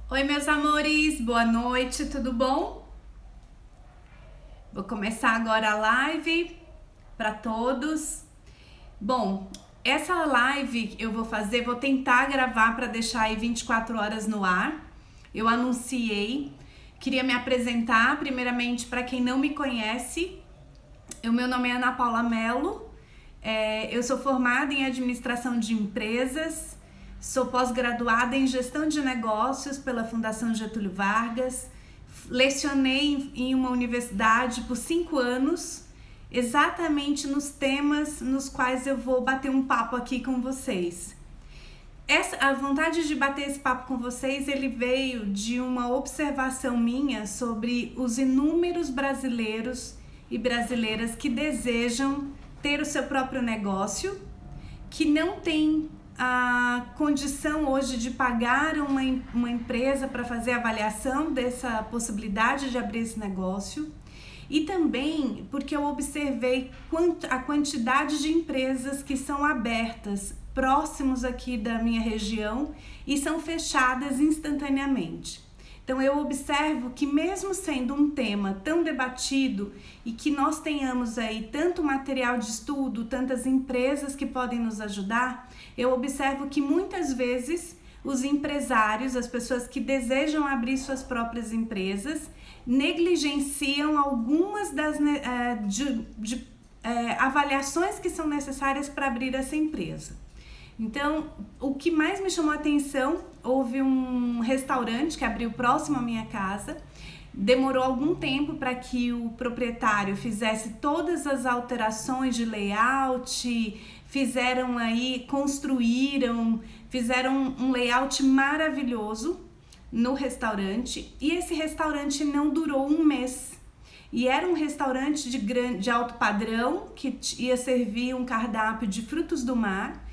Oi, meus amores, boa noite, tudo bom? Vou começar agora a live para todos. Bom, essa live eu vou tentar gravar para deixar aí 24 horas no ar. Eu anunciei, queria me apresentar primeiramente para quem não me conhece. O meu nome é Ana Paula Mello, eu sou formada em administração de empresas. Sou pós-graduada em gestão de negócios pela Fundação Getúlio Vargas. Lecionei em uma universidade por 5 anos, exatamente nos temas nos quais eu vou bater um papo aqui com vocês. A vontade de bater esse papo com vocês, ele veio de uma observação minha sobre os inúmeros brasileiros e brasileiras que desejam ter o seu próprio negócio, que não têm a condição hoje de pagar uma empresa para fazer a avaliação dessa possibilidade de abrir esse negócio, e também porque eu observei a quantidade de empresas que são abertas próximos aqui da minha região e são fechadas instantaneamente. Então eu observo que mesmo sendo um tema tão debatido e que nós tenhamos aí tanto material de estudo, tantas empresas que podem nos ajudar, eu observo que muitas vezes os empresários, as pessoas que desejam abrir suas próprias empresas, negligenciam algumas das avaliações que são necessárias para abrir essa empresa. Então, o que mais me chamou a atenção, houve um restaurante que abriu próximo à minha casa, demorou algum tempo para que o proprietário fizesse todas as alterações de layout, fizeram um layout maravilhoso no restaurante, e esse restaurante não durou um mês. E era um restaurante de alto padrão, que ia servir um cardápio de frutos do mar,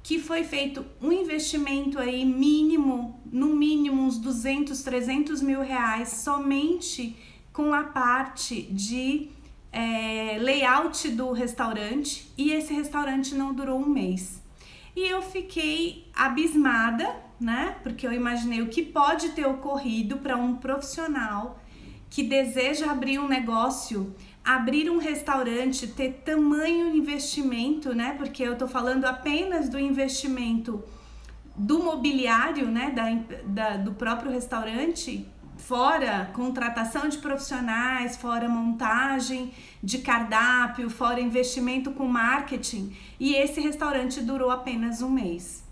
que foi feito um investimento aí mínimo, no mínimo uns 200, 300 mil reais, somente com a parte de layout do restaurante, e esse restaurante não durou um mês. E eu fiquei abismada, né? Porque eu imaginei o que pode ter ocorrido para um profissional que deseja abrir um negócio, abrir um restaurante, ter tamanho investimento, né? Porque eu tô falando apenas do investimento do mobiliário, né? Do próprio restaurante, fora contratação de profissionais, fora montagem de cardápio, fora investimento com marketing, e esse restaurante durou apenas um mês.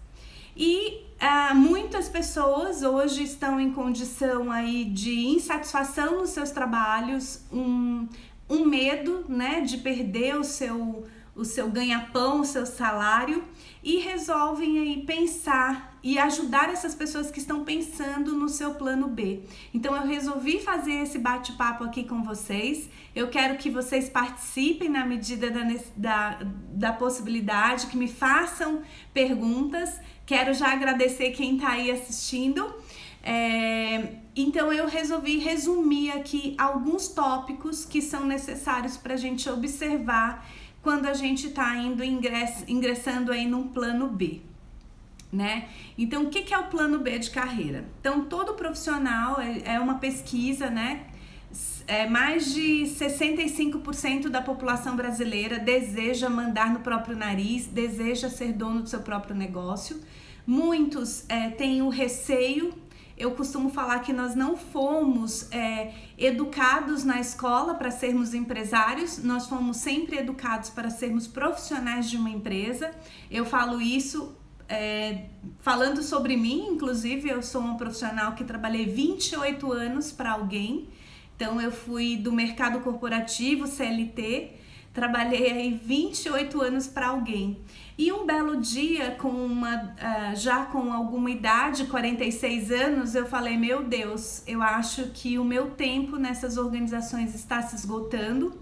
E muitas pessoas hoje estão em condição aí de insatisfação nos seus trabalhos, um medo, né, de perder o seu ganha-pão, o seu salário, e resolvem aí pensar e ajudar essas pessoas que estão pensando no seu plano B. Então eu resolvi fazer esse bate-papo aqui com vocês. Eu quero que vocês participem na medida da possibilidade, que me façam perguntas. Quero já agradecer quem está aí assistindo. Então eu resolvi resumir aqui alguns tópicos que são necessários para a gente observar quando a gente está ingressando aí num plano B, né? Então, o que é o plano B de carreira? Então, todo profissional, é uma pesquisa, né? Mais de 65% da população brasileira deseja mandar no próprio nariz, deseja ser dono do seu próprio negócio. Muitos têm o receio. Eu costumo falar que nós não fomos educados na escola para sermos empresários, nós fomos sempre educados para sermos profissionais de uma empresa. Eu falo isso falando sobre mim, inclusive eu sou uma profissional que trabalhei 28 anos para alguém. Então eu fui do mercado corporativo, CLT, trabalhei aí 28 anos para alguém. E um belo dia, já com alguma idade, 46 anos, eu falei, meu Deus, eu acho que o meu tempo nessas organizações está se esgotando.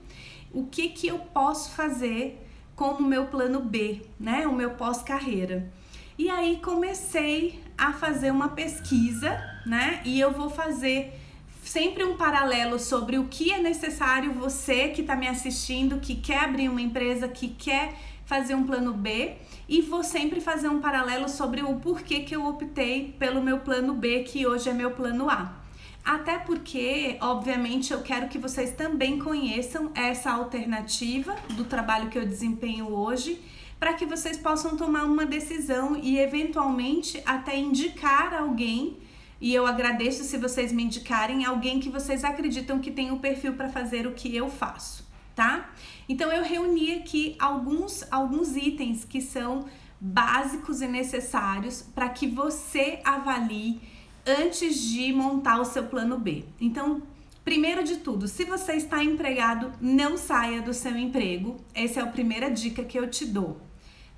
O que eu posso fazer como meu plano B, né? O meu pós-carreira. E aí comecei a fazer uma pesquisa, né? E eu vou fazer sempre um paralelo sobre o que é necessário, você que está me assistindo, que quer abrir uma empresa, que quer fazer um plano B e vou sempre fazer um paralelo sobre o porquê que eu optei pelo meu plano B, que hoje é meu plano A. Até porque, obviamente, eu quero que vocês também conheçam essa alternativa do trabalho que eu desempenho hoje, para que vocês possam tomar uma decisão e, eventualmente, até indicar alguém. E eu agradeço se vocês me indicarem alguém que vocês acreditam que tem o perfil para fazer o que eu faço, tá? Então, eu reuni aqui alguns itens que são básicos e necessários para que você avalie antes de montar o seu plano B. Então, primeiro de tudo, se você está empregado, não saia do seu emprego. Essa é a primeira dica que eu te dou,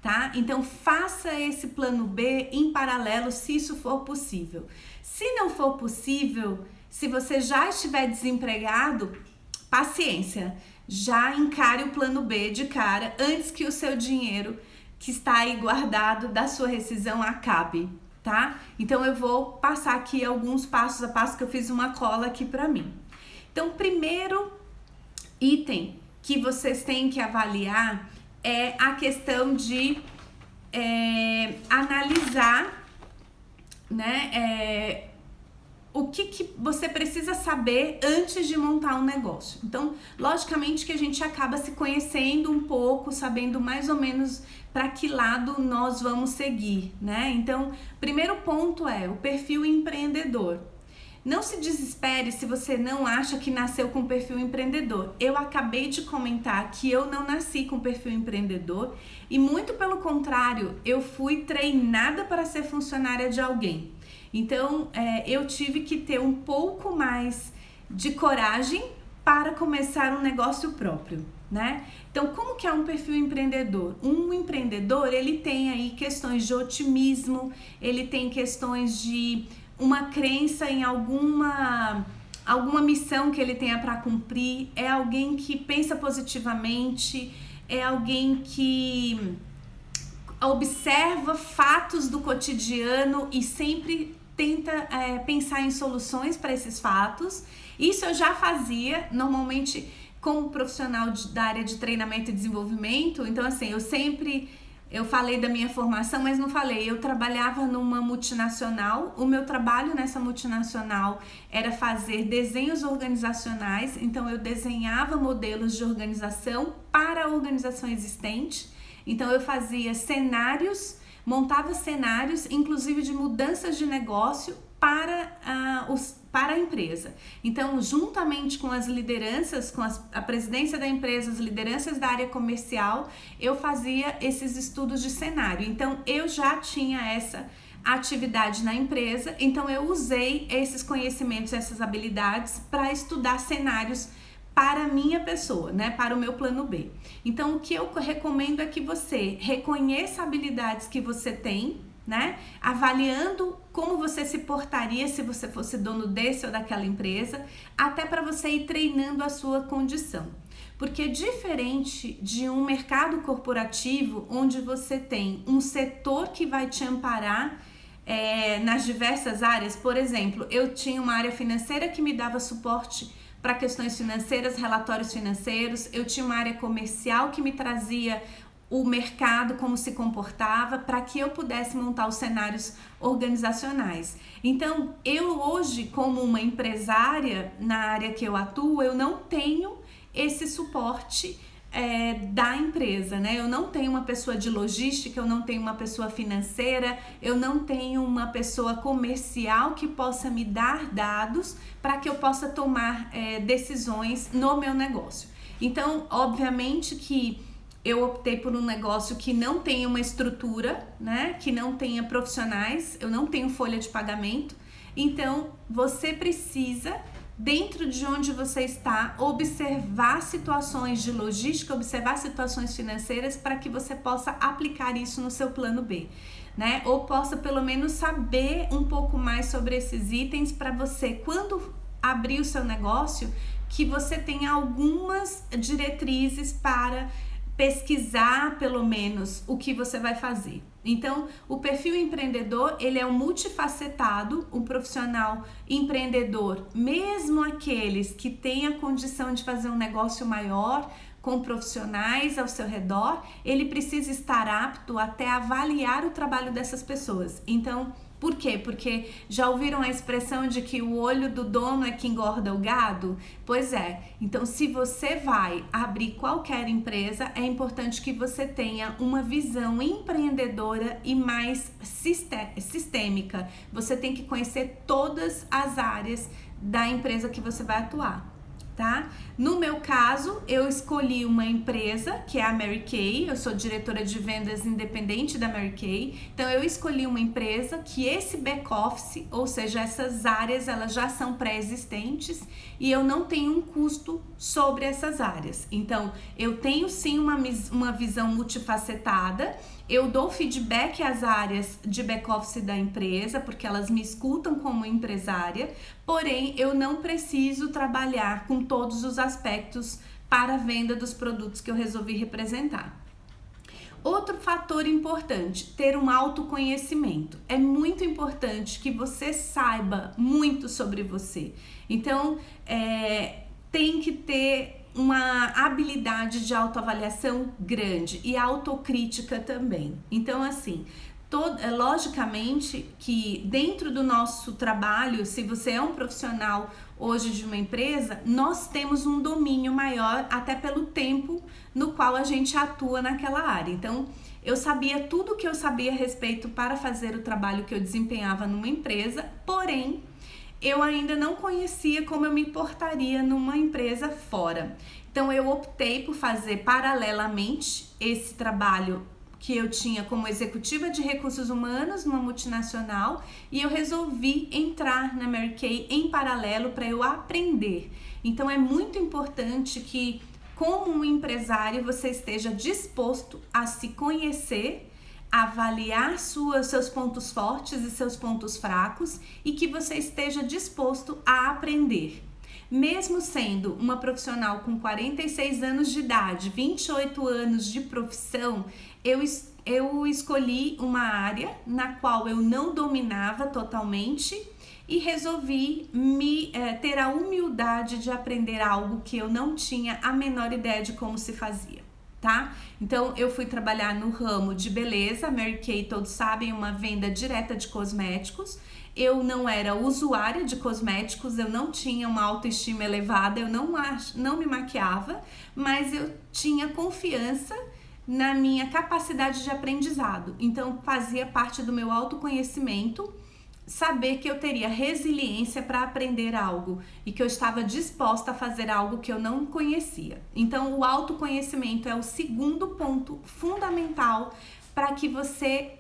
tá? Então, faça esse plano B em paralelo, se isso for possível. Se não for possível, se você já estiver desempregado, paciência, já encare o plano B de cara antes que o seu dinheiro que está aí guardado da sua rescisão acabe, tá? Então eu vou passar aqui alguns passos a passo que eu fiz uma cola aqui para mim. Então, primeiro item que vocês têm que avaliar é a questão de analisar, né, o que você precisa saber antes de montar um negócio. Então, logicamente que a gente acaba se conhecendo um pouco, sabendo mais ou menos para que lado nós vamos seguir, né? Então, primeiro ponto é o perfil empreendedor. Não se desespere se você não acha que nasceu com perfil empreendedor. Eu acabei de comentar que eu não nasci com perfil empreendedor e, muito pelo contrário, eu fui treinada para ser funcionária de alguém. Então, eu tive que ter um pouco mais de coragem para começar um negócio próprio, né? Então, como que é um perfil empreendedor? Um empreendedor, ele tem aí questões de otimismo, ele tem questões de uma crença em alguma missão que ele tenha para cumprir, é alguém que pensa positivamente, é alguém que observa fatos do cotidiano e sempre tenta pensar em soluções para esses fatos. Isso eu já fazia, normalmente como profissional da área de treinamento e desenvolvimento. Então, assim, eu falei da minha formação, mas não falei. Eu trabalhava numa multinacional. O meu trabalho nessa multinacional era fazer desenhos organizacionais. Então, eu desenhava modelos de organização para a organização existente. Então, eu fazia cenários, montava cenários, inclusive de mudanças de negócio para a empresa. Então, juntamente com as lideranças, com a presidência da empresa, as lideranças da área comercial, eu fazia esses estudos de cenário. Então, eu já tinha essa atividade na empresa, então eu usei esses conhecimentos, essas habilidades para estudar cenários para a minha pessoa, né, para o meu plano B. Então, o que eu recomendo é que você reconheça habilidades que você tem, né, avaliando como você se portaria se você fosse dono desse ou daquela empresa, até para você ir treinando a sua condição. Porque diferente de um mercado corporativo, onde você tem um setor que vai te amparar nas diversas áreas, por exemplo, eu tinha uma área financeira que me dava suporte para questões financeiras, relatórios financeiros, eu tinha uma área comercial que me trazia o mercado, como se comportava, para que eu pudesse montar os cenários organizacionais. Então, eu hoje, como uma empresária na área que eu atuo, eu não tenho esse suporte da empresa, né? Eu não tenho uma pessoa de logística, eu não tenho uma pessoa financeira, eu não tenho uma pessoa comercial que possa me dar dados para que eu possa tomar decisões no meu negócio. Então, obviamente que eu optei por um negócio que não tenha uma estrutura, né? Que não tenha profissionais, eu não tenho folha de pagamento. Então, você precisa, dentro de onde você está, observar situações de logística, observar situações financeiras para que você possa aplicar isso no seu plano B, né? Ou possa pelo menos saber um pouco mais sobre esses itens para você, quando abrir o seu negócio, que você tenha algumas diretrizes para pesquisar pelo menos o que você vai fazer. Então, o perfil empreendedor, ele é um multifacetado, um profissional empreendedor, mesmo aqueles que têm a condição de fazer um negócio maior, com profissionais ao seu redor, ele precisa estar apto até avaliar o trabalho dessas pessoas. Então, por quê? Porque já ouviram a expressão de que o olho do dono é que engorda o gado? Pois é. Então, se você vai abrir qualquer empresa, é importante que você tenha uma visão empreendedora e mais sistêmica. Você tem que conhecer todas as áreas da empresa que você vai atuar. Tá? No meu caso, eu escolhi uma empresa que é a Mary Kay, eu sou diretora de vendas independente da Mary Kay, então eu escolhi uma empresa que esse back-office, ou seja, essas áreas, elas já são pré-existentes e eu não tenho um custo sobre essas áreas. Então, eu tenho sim uma visão multifacetada, eu dou feedback às áreas de back-office da empresa, porque elas me escutam como empresária, porém, eu não preciso trabalhar com todos os aspectos para a venda dos produtos que eu resolvi representar. Outro fator importante, ter um autoconhecimento. É muito importante que você saiba muito sobre você. Então, tem que ter uma habilidade de autoavaliação grande e autocrítica também. Então, assim, logicamente que dentro do nosso trabalho, se você é um profissional hoje de uma empresa, nós temos um domínio maior até pelo tempo no qual a gente atua naquela área. Então, eu sabia tudo o que eu sabia a respeito para fazer o trabalho que eu desempenhava numa empresa, porém, eu ainda não conhecia como eu me portaria numa empresa fora. Então, eu optei por fazer paralelamente esse trabalho que eu tinha como executiva de recursos humanos numa multinacional e eu resolvi entrar na Mary Kay em paralelo para eu aprender. Então, é muito importante que, como um empresário, você esteja disposto a se conhecer, avaliar seus pontos fortes e seus pontos fracos e que você esteja disposto a aprender. Mesmo sendo uma profissional com 46 anos de idade, 28 anos de profissão, eu escolhi uma área na qual eu não dominava totalmente e resolvi ter a humildade de aprender algo que eu não tinha a menor ideia de como se fazia. Tá? Então, eu fui trabalhar no ramo de beleza, Mary Kay, todos sabem, uma venda direta de cosméticos. Eu não era usuária de cosméticos, eu não tinha uma autoestima elevada, eu não me maquiava, mas eu tinha confiança na minha capacidade de aprendizado. Então, fazia parte do meu autoconhecimento saber que eu teria resiliência para aprender algo e que eu estava disposta a fazer algo que eu não conhecia. Então, o autoconhecimento é o segundo ponto fundamental para que você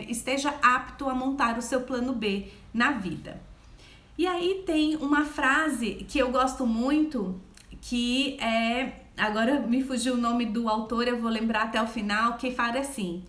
esteja apto a montar o seu plano B na vida. E aí tem uma frase que eu gosto muito, que agora me fugiu o nome do autor, eu vou lembrar até o final, que fala assim: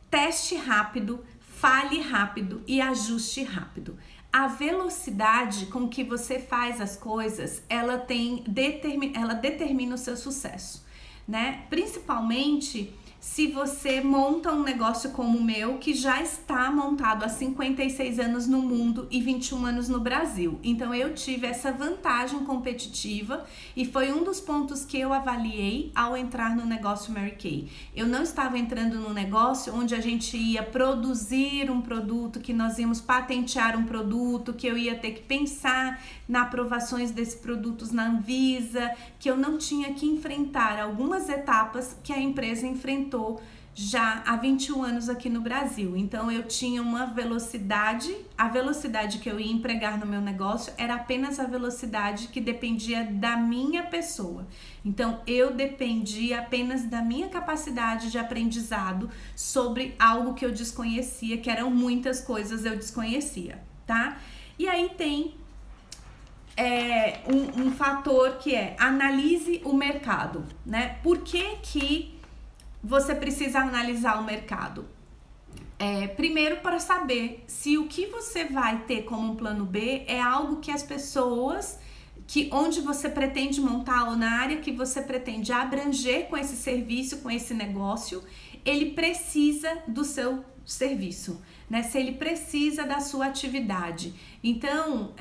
teste rápido, fale rápido e ajuste rápido. A velocidade com que você faz as coisas, ela determina o seu sucesso, né? Principalmente se você monta um negócio como o meu, que já está montado há 56 anos no mundo e 21 anos no Brasil. Então, eu tive essa vantagem competitiva e foi um dos pontos que eu avaliei ao entrar no negócio Mary Kay. Eu não estava entrando num negócio onde a gente ia produzir um produto, que nós íamos patentear um produto, que eu ia ter que pensar nas aprovações desses produtos na Anvisa, que eu não tinha que enfrentar algumas etapas que a empresa enfrentou já há 21 anos aqui no Brasil. Então, eu tinha uma velocidade, a velocidade que eu ia empregar no meu negócio era apenas a velocidade que dependia da minha pessoa. Então, eu dependia apenas da minha capacidade de aprendizado sobre algo que eu desconhecia, que eram muitas coisas eu desconhecia, tá? E aí tem um fator que analise o mercado, né? Por que você precisa analisar o mercado? Primeiro, para saber se o que você vai ter como um plano B é algo que as pessoas, onde você pretende montar ou na área que você pretende abranger com esse serviço, com esse negócio, ele precisa do seu serviço, né? Se ele precisa da sua atividade. Então,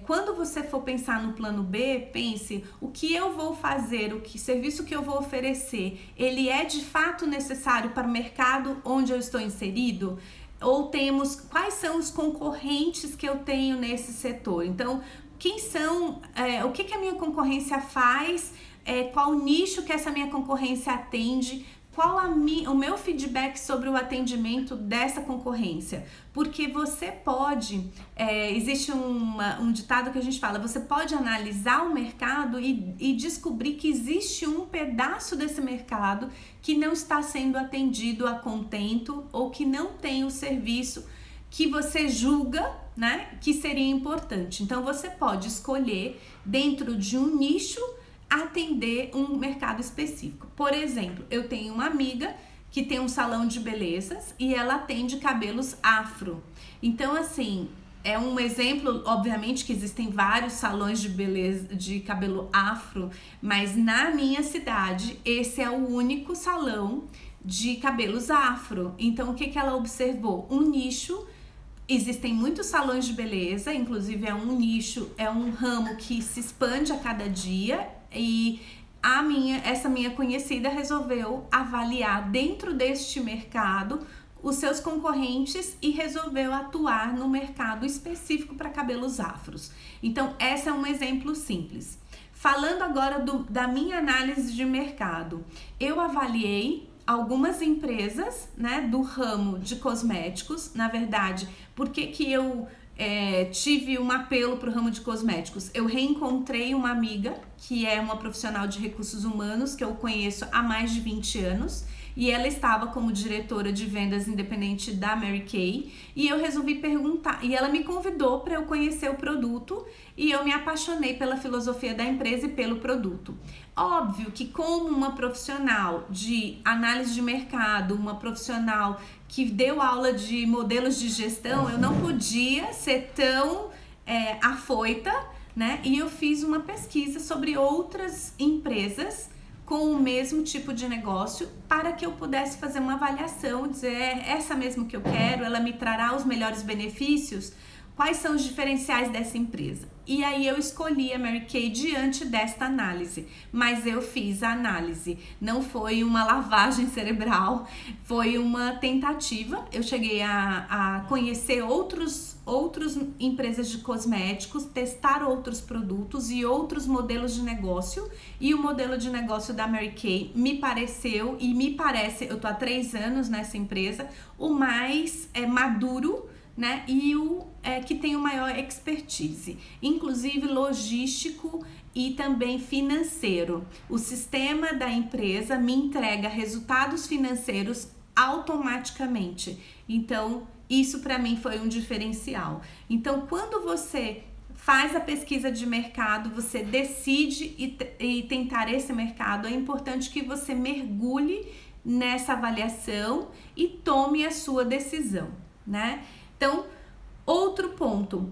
quando você for pensar no plano B, pense o que eu vou fazer, o que serviço que eu vou oferecer, ele é de fato necessário para o mercado onde eu estou inserido? Ou quais são os concorrentes que eu tenho nesse setor? Então, quem são, o que a minha concorrência faz, qual nicho que essa minha concorrência atende, qual o meu feedback sobre o atendimento dessa concorrência. Porque você pode, existe um ditado que a gente fala, você pode analisar o mercado e descobrir que existe um pedaço desse mercado que não está sendo atendido a contento ou que não tem o serviço que você julga, né, que seria importante. Então você pode escolher dentro de um nicho atender um mercado específico. Por exemplo, eu tenho uma amiga que tem um salão de belezas e ela atende cabelos afro. Então, assim, é um exemplo, obviamente que existem vários salões de beleza de cabelo afro, mas na minha cidade esse é o único salão de cabelos afro. Então, o que ela observou? Um nicho. Existem muitos salões de beleza, inclusive é um nicho, é um ramo que se expande a cada dia, e essa minha conhecida resolveu avaliar dentro deste mercado os seus concorrentes e resolveu atuar no mercado específico para cabelos afros. Então, esse é um exemplo simples. Falando agora da minha análise de mercado, eu avaliei algumas empresas, né, do ramo de cosméticos. Na verdade, por que eu tive um apelo para o ramo de cosméticos? Eu reencontrei uma amiga que é uma profissional de recursos humanos que eu conheço há mais de 20 anos e ela estava como diretora de vendas independente da Mary Kay e eu resolvi perguntar, e ela me convidou para eu conhecer o produto e eu me apaixonei pela filosofia da empresa e pelo produto. Óbvio que como uma profissional de análise de mercado, uma profissional que deu aula de modelos de gestão, eu não podia ser tão afoita, né? E eu fiz uma pesquisa sobre outras empresas com o mesmo tipo de negócio para que eu pudesse fazer uma avaliação, dizer, essa mesmo que eu quero, ela me trará os melhores benefícios? Quais são os diferenciais dessa empresa? E aí eu escolhi a Mary Kay diante desta análise, mas eu fiz a análise, não foi uma lavagem cerebral, foi uma tentativa. Eu cheguei a conhecer outras empresas de cosméticos, testar outros produtos e outros modelos de negócio, e o modelo de negócio da Mary Kay me pareceu, e me parece, eu tô há 3 anos nessa empresa, o mais maduro, né, e que tem o maior expertise, inclusive logístico e também financeiro. O sistema da empresa me entrega resultados financeiros automaticamente. Então, isso para mim foi um diferencial. Então, quando você faz a pesquisa de mercado, você decide e tentar esse mercado, é importante que você mergulhe nessa avaliação e tome a sua decisão, né? Então, outro ponto,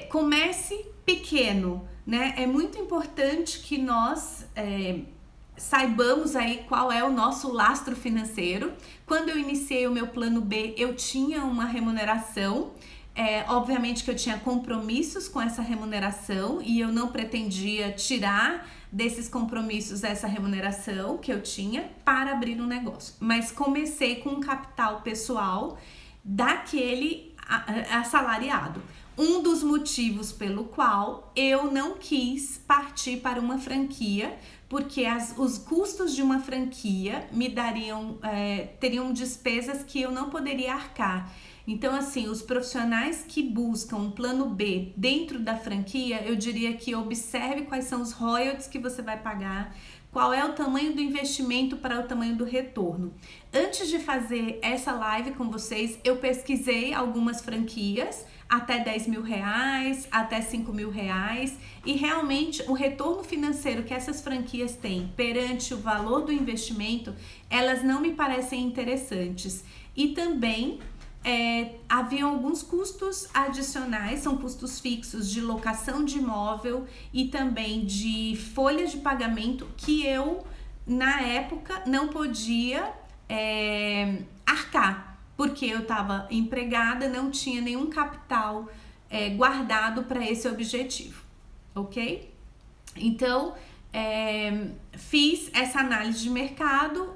comece pequeno, né? É muito importante que nós saibamos aí qual é o nosso lastro financeiro. Quando eu iniciei o meu plano B, eu tinha uma remuneração, obviamente que eu tinha compromissos com essa remuneração e eu não pretendia tirar desses compromissos essa remuneração que eu tinha para abrir um negócio, mas comecei com um capital pessoal daquele assalariado. Um dos motivos pelo qual eu não quis partir para uma franquia, porque os custos de uma franquia me teriam despesas que eu não poderia arcar. Então, assim, os profissionais que buscam um plano B dentro da franquia, eu diria que observe quais são os royalties que você vai pagar, qual é o tamanho do investimento para o tamanho do retorno. Antes de fazer essa live com vocês, eu pesquisei algumas franquias, até 10 mil reais, até 5 mil reais, e realmente o retorno financeiro que essas franquias têm perante o valor do investimento, elas não me parecem interessantes. E também haviam alguns custos adicionais, são custos fixos de locação de imóvel e também de folha de pagamento que eu, na época, não podia arcar. porque eu estava empregada, não tinha nenhum capital guardado para esse objetivo, ok? Então, fiz essa análise de mercado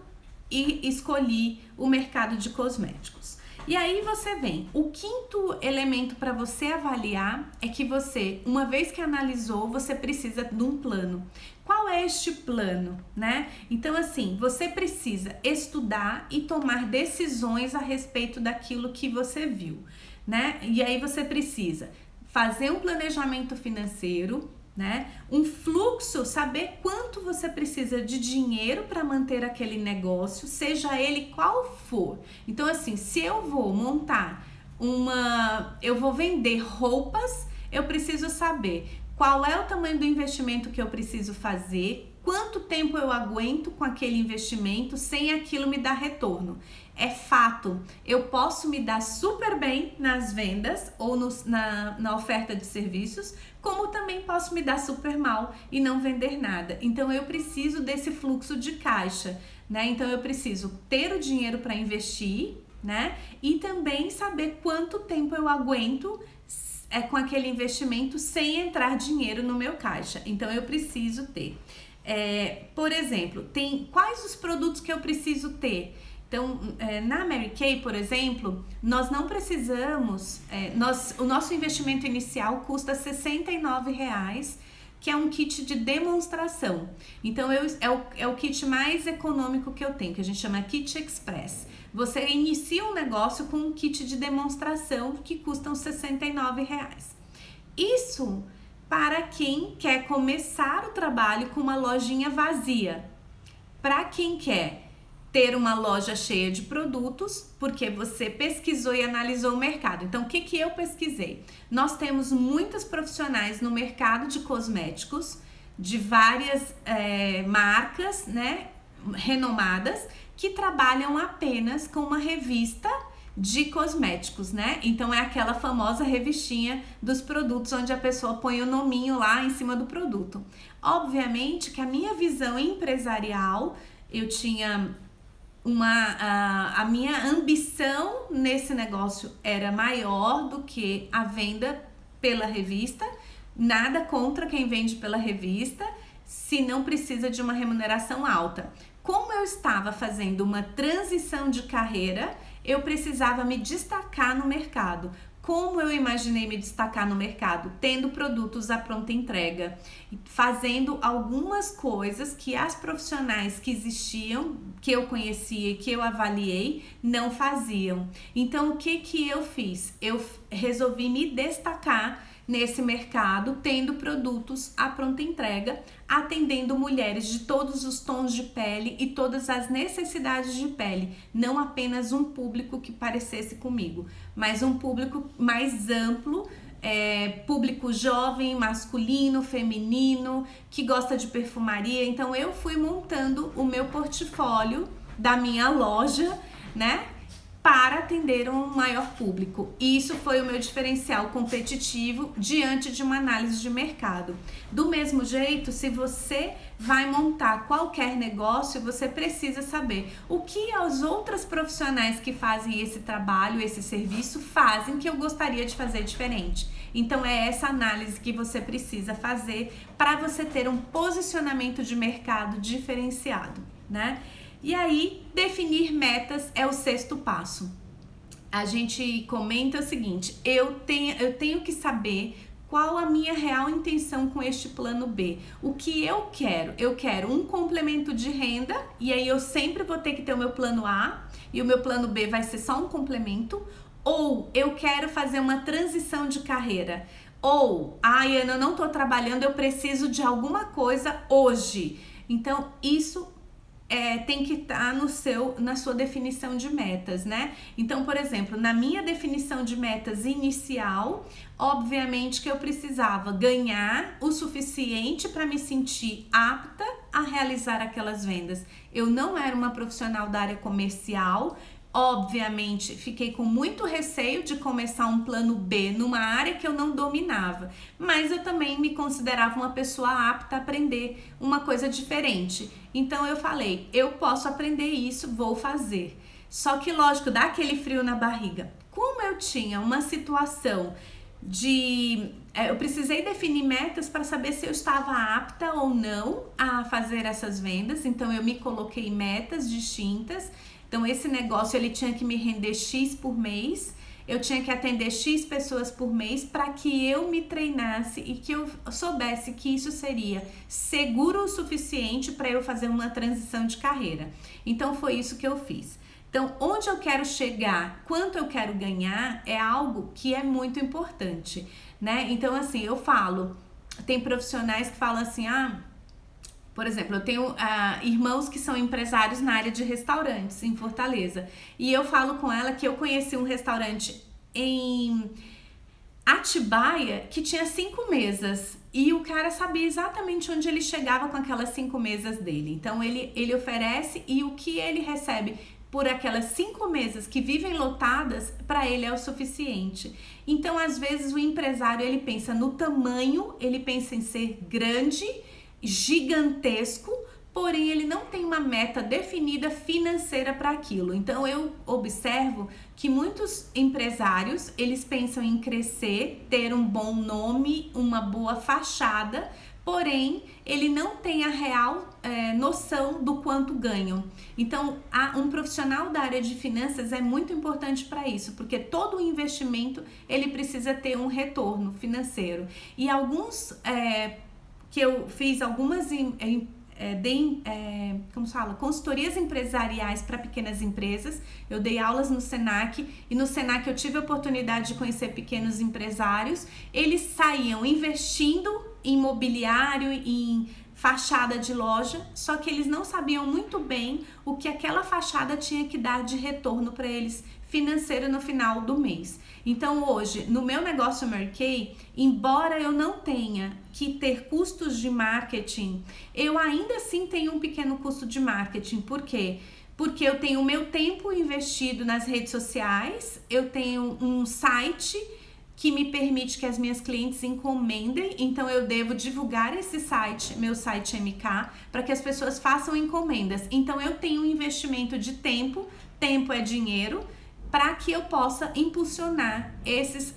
e escolhi o mercado de cosméticos. E aí você vem, o quinto elemento para você avaliar é que você, uma vez que analisou, você precisa de um plano. Qual é este plano, né? Então, assim, você precisa estudar e tomar decisões a respeito daquilo que você viu, né? E aí você precisa fazer um planejamento financeiro, né? Um fluxo, saber quanto você precisa de dinheiro para manter aquele negócio, seja ele qual for. Então, assim, se eu vou montar eu vou vender roupas, eu preciso saber qual é o tamanho do investimento que eu preciso fazer, quanto tempo eu aguento com aquele investimento sem aquilo me dar retorno. É fato, eu posso me dar super bem nas vendas ou na oferta de serviços, como também posso me dar super mal e não vender nada. Então eu preciso desse fluxo de caixa, né? Então eu preciso ter o dinheiro para investir, né? E também saber quanto tempo eu aguento com aquele investimento sem entrar dinheiro no meu caixa. Então eu preciso ter. Por exemplo, quais os produtos que eu preciso ter? Então, na Mary Kay, por exemplo, nós não precisamos, o nosso investimento inicial custa R$69, que é um kit de demonstração. Então, é o kit mais econômico que eu tenho, que a gente chama Kit Express. Você inicia um negócio com um kit de demonstração que custam R$69. Isso para quem quer começar o trabalho com uma lojinha vazia. Para quem quer ter uma loja cheia de produtos, porque você pesquisou e analisou o mercado. Então, o que eu pesquisei? Nós temos muitas profissionais no mercado de cosméticos, de várias marcas, né, renomadas, que trabalham apenas com uma revista de cosméticos, né? Então, é aquela famosa revistinha dos produtos, onde a pessoa põe o nominho lá em cima do produto. Obviamente que a minha visão empresarial, eu tinha a minha ambição nesse negócio era maior do que a venda pela revista. Nada contra quem vende pela revista, se não precisa de uma remuneração alta. Como eu estava fazendo uma transição de carreira, eu precisava me destacar no mercado. Como eu imaginei me destacar no mercado? Tendo produtos à pronta entrega, fazendo algumas coisas que as profissionais que existiam, que eu conhecia e que eu avaliei, não faziam. Então, o que eu fiz? Eu resolvi me destacar nesse mercado, tendo produtos à pronta entrega, atendendo mulheres de todos os tons de pele e todas as necessidades de pele, não apenas um público que parecesse comigo, mas um público mais amplo, público jovem, masculino, feminino, que gosta de perfumaria. Então eu fui montando o meu portfólio da minha loja, né, para atender um maior público. Isso foi o meu diferencial competitivo diante de uma análise de mercado. Do mesmo jeito, se você vai montar qualquer negócio, você precisa saber o que as outras profissionais que fazem esse trabalho, esse serviço, fazem que eu gostaria de fazer diferente. Então é essa análise que você precisa fazer para você ter um posicionamento de mercado diferenciado, né? E aí, definir metas é o sexto passo. A gente comenta o seguinte: eu tenho que saber qual a minha real intenção com este plano B. O que eu quero? Eu quero um complemento de renda, e aí eu sempre vou ter que ter o meu plano A, e o meu plano B vai ser só um complemento. Ou eu quero fazer uma transição de carreira. Ou, Ana, eu não estou trabalhando, eu preciso de alguma coisa hoje. Então, isso tem que estar na sua definição de metas, né? Então, por exemplo, na minha definição de metas inicial, obviamente que eu precisava ganhar o suficiente para me sentir apta a realizar aquelas vendas. Eu não era uma profissional da área comercial. Obviamente, fiquei com muito receio de começar um plano B numa área que eu não dominava, mas eu também me considerava uma pessoa apta a aprender uma coisa diferente. Então eu falei, eu posso aprender isso, vou fazer. Só que, lógico, dá aquele frio na barriga. Como eu tinha uma situação eu precisei definir metas para saber se eu estava apta ou não a fazer essas vendas, então eu me coloquei metas distintas. Então esse negócio ele tinha que me render X por mês, eu tinha que atender X pessoas por mês para que eu me treinasse e que eu soubesse que isso seria seguro o suficiente para eu fazer uma transição de carreira. Então foi isso que eu fiz. Então, onde eu quero chegar, quanto eu quero ganhar, é algo que é muito importante, né? Então, assim, eu falo, tem profissionais que falam assim, por exemplo, eu tenho irmãos que são empresários na área de restaurantes em Fortaleza, e eu falo com ela que eu conheci um restaurante em Atibaia que tinha 5 mesas, e o cara sabia exatamente onde ele chegava com aquelas 5 mesas dele. Então, ele oferece, e o que ele recebe por aquelas 5 mesas que vivem lotadas, para ele é o suficiente. Então, às vezes, o empresário, ele pensa no tamanho, ele pensa em ser grande, gigantesco, porém, ele não tem uma meta definida financeira para aquilo. Então, eu observo que muitos empresários, eles pensam em crescer, ter um bom nome, uma boa fachada, porém, ele não tem a real noção do quanto ganham. Então, um profissional da área de finanças é muito importante para isso, porque todo investimento, ele precisa ter um retorno financeiro. E alguns, que eu fiz algumas consultorias empresariais para pequenas empresas, eu dei aulas no Senac, e no Senac eu tive a oportunidade de conhecer pequenos empresários. Eles saíam investindo em mobiliário, em fachada de loja, só que eles não sabiam muito bem o que aquela fachada tinha que dar de retorno para eles financeiro no final do mês. Então hoje, no meu negócio Mary Kay, embora eu não tenha que ter custos de marketing, eu ainda assim tenho um pequeno custo de marketing. Por quê? Porque eu tenho o meu tempo investido nas redes sociais, eu tenho um site que me permite que as minhas clientes encomendem, então eu devo divulgar esse site, meu site MK, para que as pessoas façam encomendas. Então eu tenho um investimento de tempo é dinheiro, para que eu possa impulsionar essas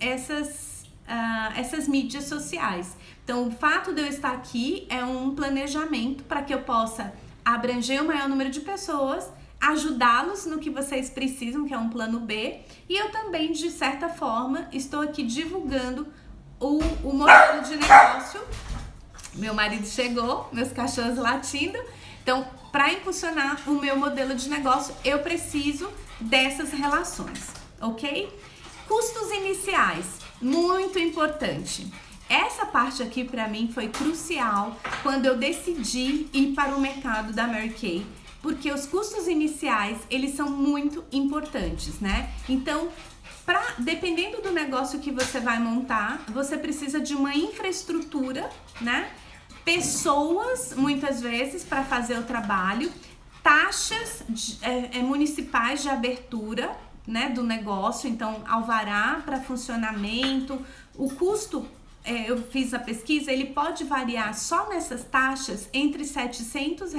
mídias sociais. Então o fato de eu estar aqui é um planejamento para que eu possa abranger o maior número de pessoas, ajudá-los no que vocês precisam, que é um plano B, e eu também, de certa forma, estou aqui divulgando o modelo de negócio. Meu marido chegou, meus cachorros latindo. Então, para impulsionar o meu modelo de negócio, eu preciso dessas relações, ok? Custos iniciais, muito importante. Essa parte aqui para mim foi crucial quando eu decidi ir para o mercado da Mary Kay, porque os custos iniciais, eles são muito importantes, né? Então, dependendo do negócio que você vai montar, você precisa de uma infraestrutura, né? Pessoas, muitas vezes, para fazer o trabalho, taxas municipais de abertura, né, do negócio, então alvará para funcionamento. O custo, eu fiz a pesquisa, ele pode variar só nessas taxas entre R$700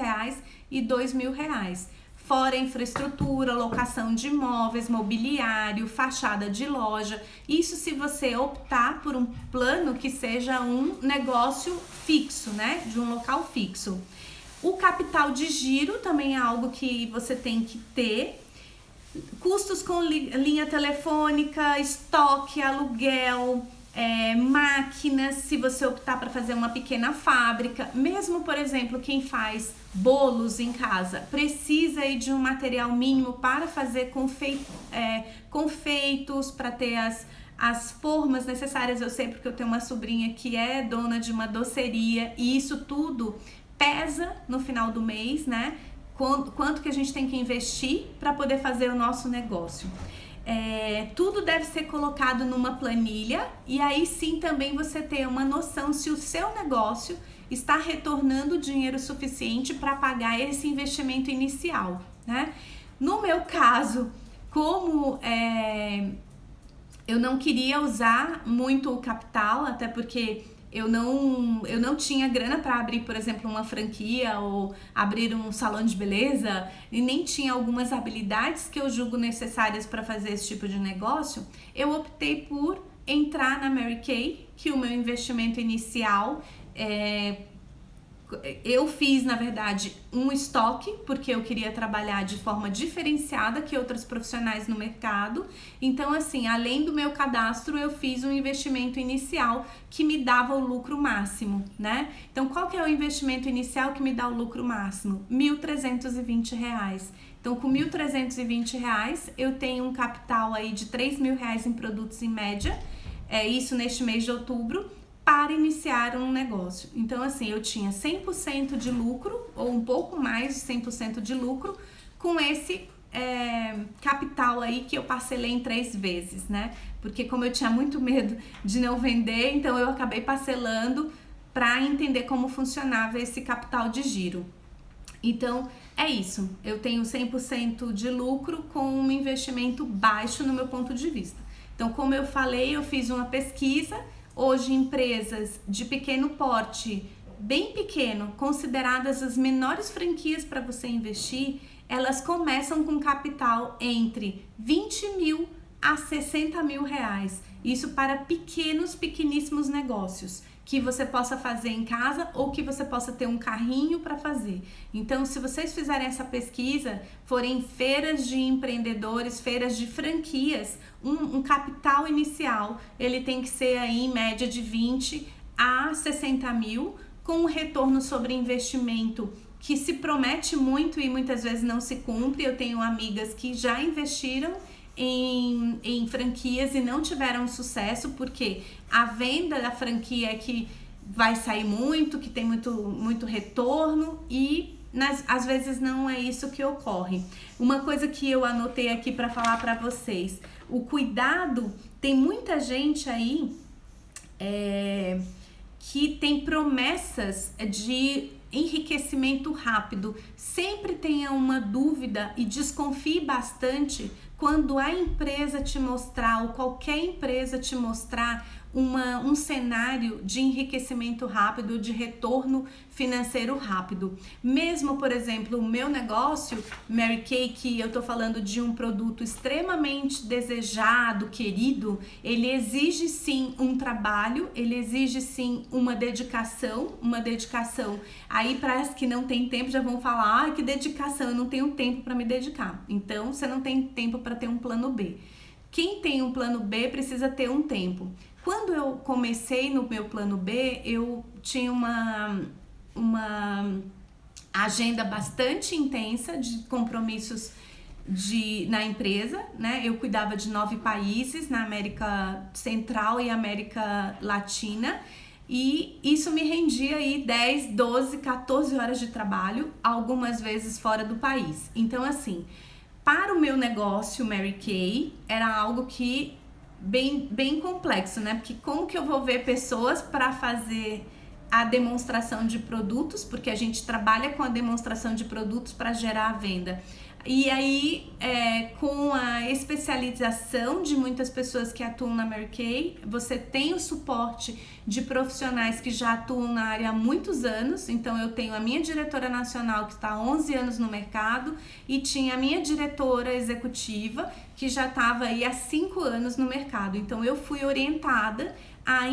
e R$2.000, fora infraestrutura, locação de imóveis, mobiliário, fachada de loja. Isso se você optar por um plano que seja um negócio fixo, né, de um local fixo. O capital de giro também é algo que você tem que ter. Custos com linha telefônica, estoque, aluguel, máquinas, se você optar para fazer uma pequena fábrica. Mesmo, por exemplo, quem faz bolos em casa, precisa aí de um material mínimo para fazer confeitos, para ter as formas necessárias. Eu sei porque eu tenho uma sobrinha que é dona de uma doceria, e isso tudo pesa no final do mês, né? Quanto que a gente tem que investir para poder fazer o nosso negócio. Tudo deve ser colocado numa planilha, e aí sim também você ter uma noção se o seu negócio está retornando dinheiro suficiente para pagar esse investimento inicial, né? No meu caso, como eu não queria usar muito o capital, até porque eu não tinha grana para abrir, por exemplo, uma franquia ou abrir um salão de beleza, e nem tinha algumas habilidades que eu julgo necessárias para fazer esse tipo de negócio, eu optei por entrar na Mary Kay, que o meu investimento inicial eu fiz, na verdade, um estoque, porque eu queria trabalhar de forma diferenciada que outros profissionais no mercado. Então, assim, além do meu cadastro, eu fiz um investimento inicial que me dava o lucro máximo, né? Então, qual que é o investimento inicial que me dá o lucro máximo? R$ 1.320. Então, com R$ 1.320, eu tenho um capital aí de R$ 3.000 em produtos em média, isso neste mês de outubro, para iniciar um negócio. Então, assim, eu tinha 100% de lucro, ou um pouco mais de 100% de lucro, com esse capital aí que eu parcelei em 3 vezes, né? Porque como eu tinha muito medo de não vender, então eu acabei parcelando para entender como funcionava esse capital de giro. Então, é isso. Eu tenho 100% de lucro com um investimento baixo no meu ponto de vista. Então, como eu falei, eu fiz uma pesquisa. Hoje, empresas de pequeno porte, bem pequeno, consideradas as menores franquias para você investir, elas começam com capital entre 20 mil a 60 mil reais. Isso para pequeníssimos negócios que você possa fazer em casa ou que você possa ter um carrinho para fazer. Então, se vocês fizerem essa pesquisa, forem feiras de empreendedores, feiras de franquias, um capital inicial, ele tem que ser aí em média de 20 a 60 mil, com um retorno sobre investimento que se promete muito e muitas vezes não se cumpre. Eu tenho amigas que já investiram em franquias e não tiveram sucesso, porque a venda da franquia é que vai sair muito, que tem muito retorno, e às vezes não é isso que ocorre. Uma coisa que eu anotei aqui para falar para vocês: o cuidado, tem muita gente aí que tem promessas de enriquecimento rápido. Sempre tenha uma dúvida e desconfie bastante quando a empresa te mostrar, ou qualquer empresa te mostrar um cenário de enriquecimento rápido, de retorno financeiro rápido. Mesmo, por exemplo, o meu negócio, Mary Kay, que eu tô falando de um produto extremamente desejado, querido, ele exige sim um trabalho, ele exige sim uma dedicação. Aí para as que não tem tempo já vão falar, que dedicação, eu não tenho tempo para me dedicar. Então, você não tem tempo para ter um plano B. Quem tem um plano B precisa ter um tempo. Quando eu comecei no meu plano B, eu tinha uma agenda bastante intensa de compromissos na empresa, né? Eu cuidava de 9 países na América Central e América Latina, e isso me rendia aí 10, 12, 14 horas de trabalho, algumas vezes fora do país. Então, assim, para o meu negócio Mary Kay, era algo que bem complexo, né? Porque como que eu vou ver pessoas para fazer a demonstração de produtos, porque a gente trabalha com a demonstração de produtos para gerar a venda. E aí, com a especialização de muitas pessoas que atuam na Mary Kay, você tem o suporte de profissionais que já atuam na área há muitos anos. Então, eu tenho a minha diretora nacional, que está há 11 anos no mercado, e tinha a minha diretora executiva, que já estava aí há 5 anos no mercado. Então, eu fui orientada a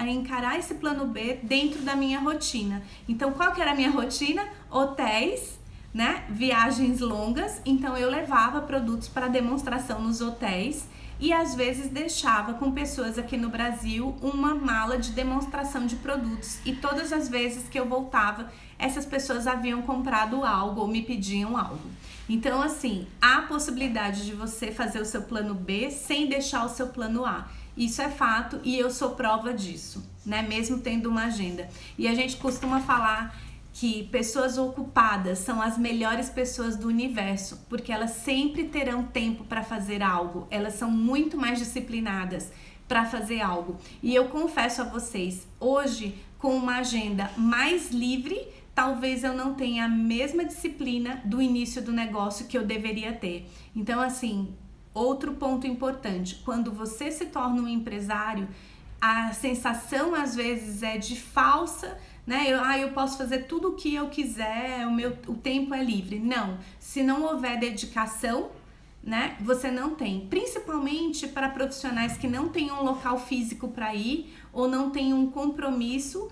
encarar esse plano B dentro da minha rotina. Então, qual que era a minha rotina? Hotéis, né? Viagens longas. Então, eu levava produtos para demonstração nos hotéis e às vezes deixava com pessoas aqui no Brasil uma mala de demonstração de produtos, e todas as vezes que eu voltava, essas pessoas haviam comprado algo ou me pediam algo. Então, assim, há a possibilidade de você fazer o seu plano B sem deixar o seu plano A. Isso é fato e eu sou prova disso, né? Mesmo tendo uma agenda. E a gente costuma falar que pessoas ocupadas são as melhores pessoas do universo, porque elas sempre terão tempo para fazer algo. Elas são muito mais disciplinadas para fazer algo. E eu confesso a vocês, hoje, com uma agenda mais livre, talvez eu não tenha a mesma disciplina do início do negócio que eu deveria ter. Então, assim, outro ponto importante, quando você se torna um empresário, a sensação às vezes é de falsa, né? Eu posso fazer tudo o que eu quiser, o tempo é livre. Não, se não houver dedicação, né, você não tem. Principalmente para profissionais que não têm um local físico para ir ou não têm um compromisso,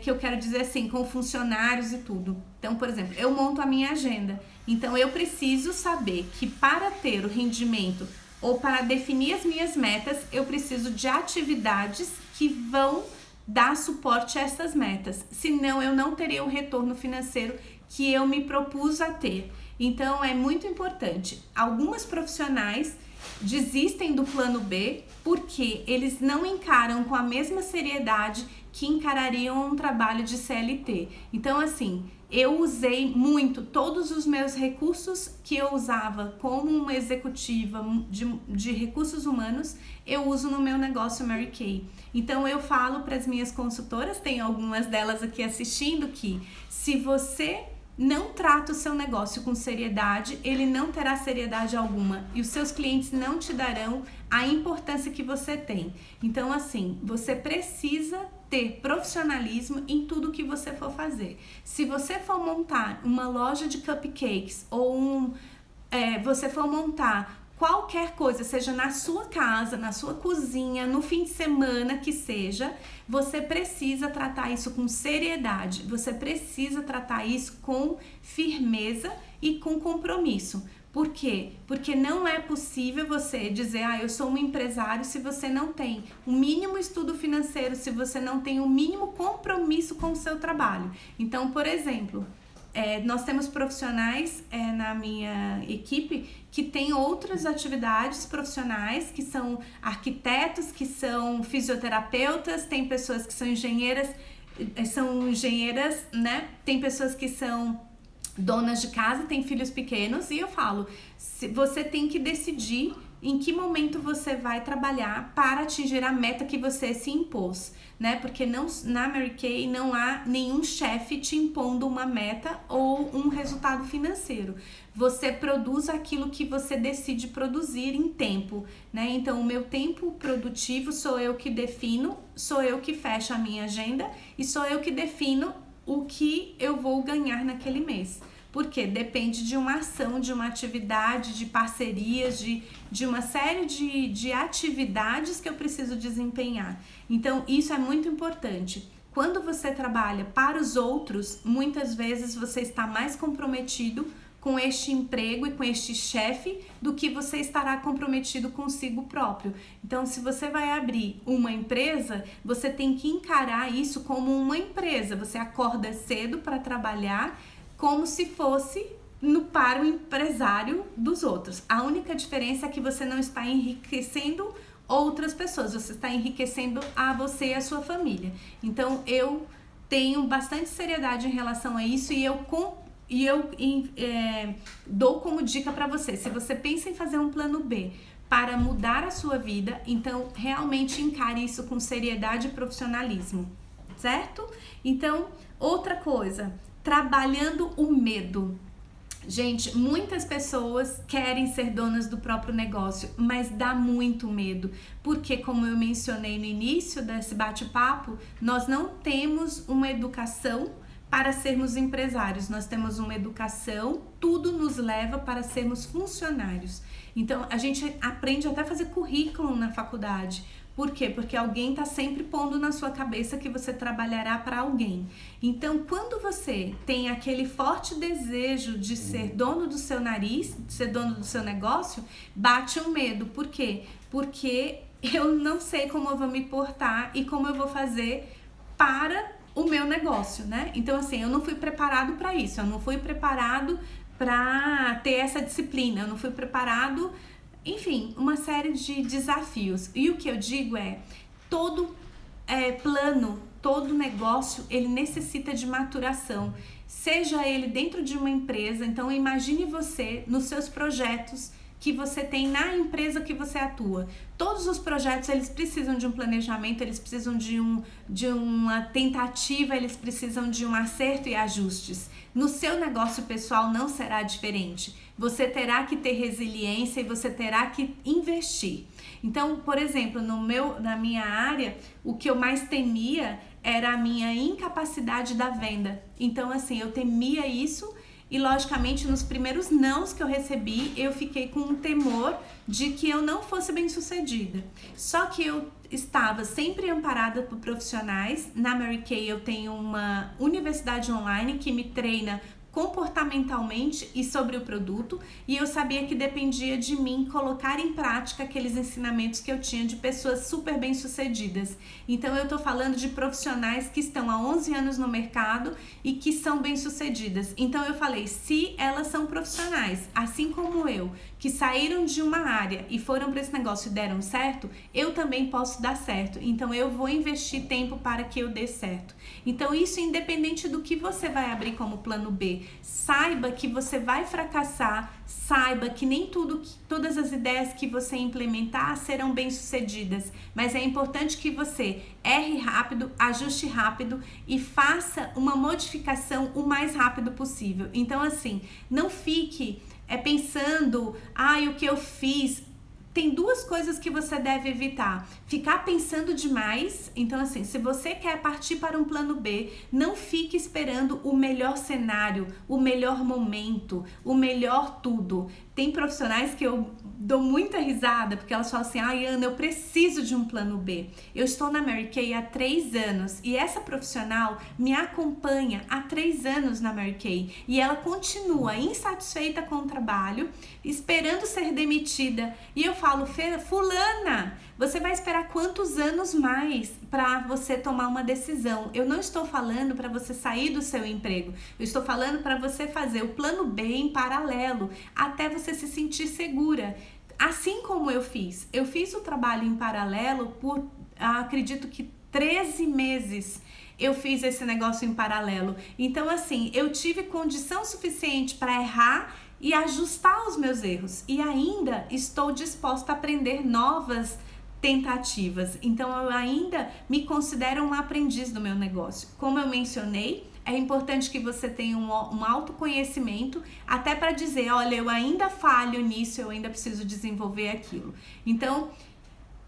que eu quero dizer assim, com funcionários e tudo. Então, por exemplo, eu monto a minha agenda. Então, eu preciso saber que para ter o rendimento ou para definir as minhas metas, eu preciso de atividades que vão dar suporte a essas metas. Senão, eu não terei o retorno financeiro que eu me propus a ter. Então, é muito importante. Algumas profissionais desistem do plano B porque eles não encaram com a mesma seriedade que encarariam um trabalho de CLT. Então, assim, eu usei muito todos os meus recursos que eu usava como uma executiva de recursos humanos, eu uso no meu negócio Mary Kay. Então, eu falo para as minhas consultoras, tem algumas delas aqui assistindo, que se você não trata o seu negócio com seriedade, ele não terá seriedade alguma e os seus clientes não te darão a importância que você tem. Então, assim, você precisa ter profissionalismo em tudo que você for fazer. Se você for montar uma loja de cupcakes ou você for montar qualquer coisa, seja na sua casa, na sua cozinha, no fim de semana que seja, você precisa tratar isso com seriedade, você precisa tratar isso com firmeza e com compromisso. Por quê? Porque não é possível você dizer, eu sou um empresário, se você não tem o mínimo estudo financeiro, se você não tem o mínimo compromisso com o seu trabalho. Então, por exemplo, nós temos profissionais na minha equipe que têm outras atividades profissionais, que são arquitetos, que são fisioterapeutas, tem pessoas que são engenheiras, né? Tem pessoas que são donas de casa, têm filhos pequenos, e eu falo, você tem que decidir em que momento você vai trabalhar para atingir a meta que você se impôs, né? Porque na Mary Kay não há nenhum chefe te impondo uma meta ou um resultado financeiro. Você produz aquilo que você decide produzir em tempo, né? Então, o meu tempo produtivo sou eu que defino, sou eu que fecho a minha agenda e sou eu que defino o que eu vou ganhar naquele mês. Porque depende de uma ação, de uma atividade, de parcerias, de uma série de atividades que eu preciso desempenhar. Então, isso é muito importante. Quando você trabalha para os outros, muitas vezes você está mais comprometido com este emprego e com este chefe do que você estará comprometido consigo próprio. Então, se você vai abrir uma empresa, você tem que encarar isso como uma empresa. Você acorda cedo para trabalhar como se fosse para o empresário dos outros. A única diferença é que você não está enriquecendo outras pessoas, você está enriquecendo a você e a sua família. Então, eu tenho bastante seriedade em relação a isso e eu dou como dica para você. Se você pensa em fazer um plano B para mudar a sua vida, então realmente encare isso com seriedade e profissionalismo, certo? Então, outra coisa, trabalhando o medo. Gente, muitas pessoas querem ser donas do próprio negócio, mas dá muito medo, porque como eu mencionei no início desse bate-papo, nós não temos uma educação para sermos empresários, nós temos uma educação, tudo nos leva para sermos funcionários. Então, a gente aprende até a fazer currículo na faculdade. Por quê? Porque alguém está sempre pondo na sua cabeça que você trabalhará para alguém. Então, quando você tem aquele forte desejo de ser dono do seu nariz, de ser dono do seu negócio, bate um medo. Por quê? Porque eu não sei como eu vou me portar e como eu vou fazer para o meu negócio, né? Então, assim, eu não fui preparado para isso, eu não fui preparado para ter essa disciplina, eu não fui preparado, enfim, uma série de desafios. E o que eu digo é, todo plano, todo negócio, ele necessita de maturação, seja ele dentro de uma empresa. Então, imagine você nos seus projetos que você tem na empresa que você atua. Todos os projetos, eles precisam de um planejamento, eles precisam de uma tentativa, eles precisam de um acerto e ajustes. No seu negócio pessoal não será diferente. você terá que ter resiliência e você terá que investir. Então, por exemplo, na minha área, o que eu mais temia era a minha incapacidade da venda. Então, assim, eu temia isso e, logicamente, nos primeiros nãos que eu recebi, eu fiquei com um temor de que eu não fosse bem-sucedida. Só que eu estava sempre amparada por profissionais. Na Mary Kay eu tenho uma universidade online que me treina comportamentalmente e sobre o produto, e eu sabia que dependia de mim colocar em prática aqueles ensinamentos que eu tinha de pessoas super bem-sucedidas. Então eu tô falando de profissionais que estão há 11 anos no mercado e que são bem-sucedidas. Então eu falei, se elas são profissionais, assim como eu, que saíram de uma área e foram para esse negócio e deram certo, eu também posso dar certo. Então eu vou investir tempo para que eu dê certo. Então isso independente do que você vai abrir como plano B, saiba que você vai fracassar, saiba que nem todas as ideias que você implementar serão bem-sucedidas, mas é importante que você erre rápido, ajuste rápido e faça uma modificação o mais rápido possível. Então assim, não fique pensando, o que eu fiz. Tem duas coisas que você deve evitar. Ficar pensando demais. Então, assim, se você quer partir para um plano B, não fique esperando o melhor cenário, o melhor momento, o melhor tudo. Tem profissionais que eu dou muita risada, porque elas falam assim, Ana, eu preciso de um plano B. Eu estou na Mary Kay há 3 anos e essa profissional me acompanha há 3 anos na Mary Kay e ela continua insatisfeita com o trabalho, esperando ser demitida. E eu falo, fulana, você vai esperar quantos anos mais para você tomar uma decisão? Eu não estou falando para você sair do seu emprego, eu estou falando para você fazer o plano B em paralelo, até você se sentir segura. Assim como eu fiz o trabalho em paralelo por, acredito que 13 meses. Eu fiz esse negócio em paralelo. Então, assim, eu tive condição suficiente para errar e ajustar os meus erros. E ainda estou disposta a aprender novas tentativas. Então, eu ainda me considero uma aprendiz do meu negócio. Como eu mencionei, é importante que você tenha um autoconhecimento, até para dizer, olha, eu ainda falho nisso, eu ainda preciso desenvolver aquilo. Então,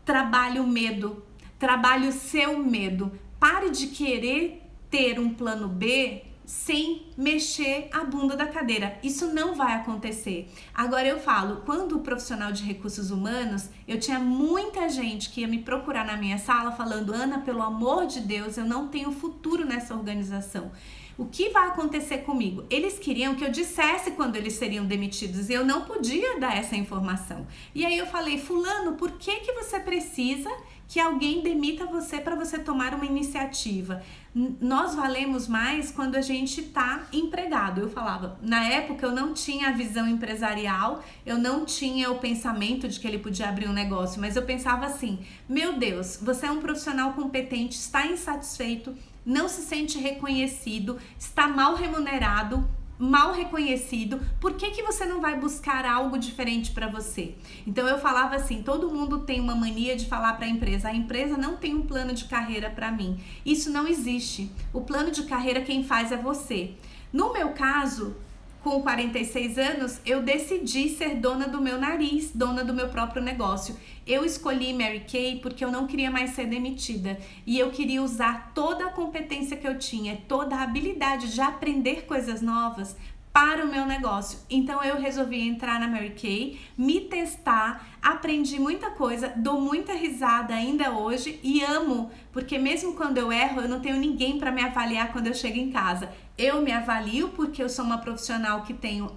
trabalhe o medo, trabalhe o seu medo. Pare de querer ter um plano B sem mexer a bunda da cadeira. Isso não vai acontecer. Agora eu falo, quando profissional de recursos humanos, eu tinha muita gente que ia me procurar na minha sala falando, Ana, pelo amor de Deus, eu não tenho futuro nessa organização. O que vai acontecer comigo? Eles queriam que eu dissesse quando eles seriam demitidos e eu não podia dar essa informação. E aí eu falei, fulano, por que você precisa que alguém demita você para você tomar uma iniciativa? Nós valemos mais quando a gente está empregado. Eu falava, na época eu não tinha a visão empresarial, eu não tinha o pensamento de que ele podia abrir um negócio, mas eu pensava assim, meu Deus, você é um profissional competente, está insatisfeito, não se sente reconhecido, está mal remunerado, mal reconhecido, por que você não vai buscar algo diferente para você? Então eu falava assim, todo mundo tem uma mania de falar para a empresa não tem um plano de carreira para mim. Isso não existe. O plano de carreira quem faz é você. No meu caso, com 46 anos, eu decidi ser dona do meu nariz, dona do meu próprio negócio. Eu escolhi Mary Kay porque eu não queria mais ser demitida e eu queria usar toda a competência que eu tinha, toda a habilidade de aprender coisas novas para o meu negócio. Então eu resolvi entrar na Mary Kay, me testar, aprendi muita coisa, dou muita risada ainda hoje e amo, porque mesmo quando eu erro, eu não tenho ninguém para me avaliar quando eu chego em casa. Eu me avalio porque eu sou uma profissional que tenho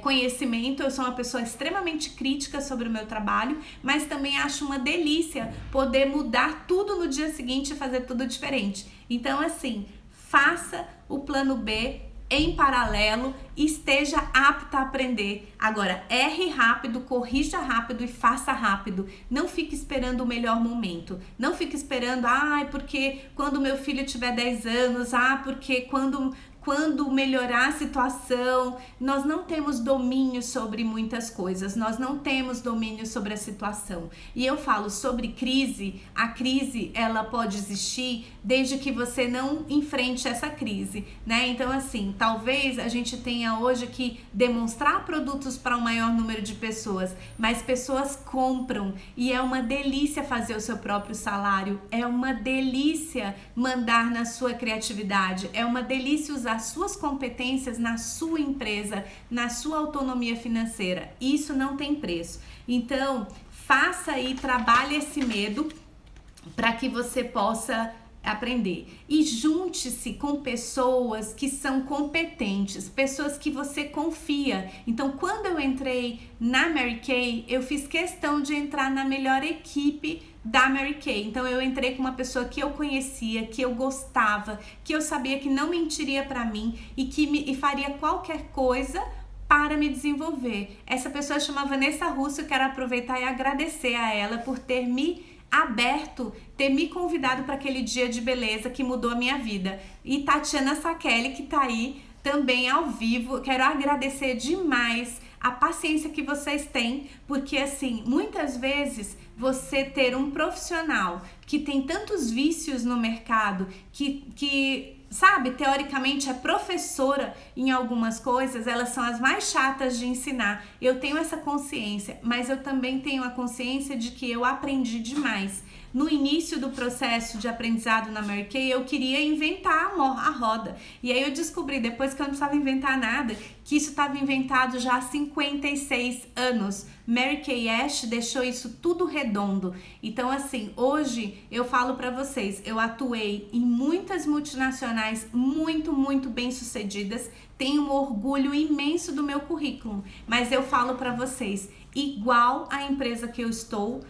conhecimento, eu sou uma pessoa extremamente crítica sobre o meu trabalho, mas também acho uma delícia poder mudar tudo no dia seguinte e fazer tudo diferente. Então, assim, faça o plano B em paralelo e esteja apta a aprender. Agora, erre rápido, corrija rápido e faça rápido. Não fique esperando o melhor momento. Não fique esperando, porque quando meu filho tiver 10 anos, porque quando quando melhorar a situação. Nós não temos domínio sobre muitas coisas, nós não temos domínio sobre a situação. E eu falo sobre crise, a crise ela pode existir desde que você não enfrente essa crise, né? Então assim, talvez a gente tenha hoje que demonstrar produtos para um maior número de pessoas, mas pessoas compram e é uma delícia fazer o seu próprio salário, é uma delícia mandar na sua criatividade, é uma delícia usar suas competências na sua empresa, na sua autonomia financeira. Isso não tem preço. Então, faça aí, trabalhe esse medo para que você possa aprender. E junte-se com pessoas que são competentes, pessoas que você confia. Então, quando eu entrei na Mary Kay, eu fiz questão de entrar na melhor equipe da Mary Kay. Então, eu entrei com uma pessoa que eu conhecia, que eu gostava, que eu sabia que não mentiria para mim e faria qualquer coisa para me desenvolver. Essa pessoa chama Vanessa Russo. Eu quero aproveitar e agradecer a ela por ter me aberto, ter me convidado para aquele dia de beleza que mudou a minha vida. E Tatiana Sakelli, que tá aí também ao vivo, quero agradecer demais a paciência que vocês têm, porque assim, muitas vezes você ter um profissional que tem tantos vícios no mercado, que sabe, teoricamente é professora em algumas coisas, elas são as mais chatas de ensinar. Eu tenho essa consciência, mas eu também tenho a consciência de que eu aprendi demais. No início do processo de aprendizado na Mary Kay, eu queria inventar a roda. E aí eu descobri, depois que eu não precisava inventar nada, que isso estava inventado já há 56 anos. Mary Kay Ash deixou isso tudo redondo. Então, assim, hoje eu falo para vocês, eu atuei em muitas multinacionais muito bem-sucedidas, tenho um orgulho imenso do meu currículo, mas eu falo para vocês, igual a empresa que eu estou,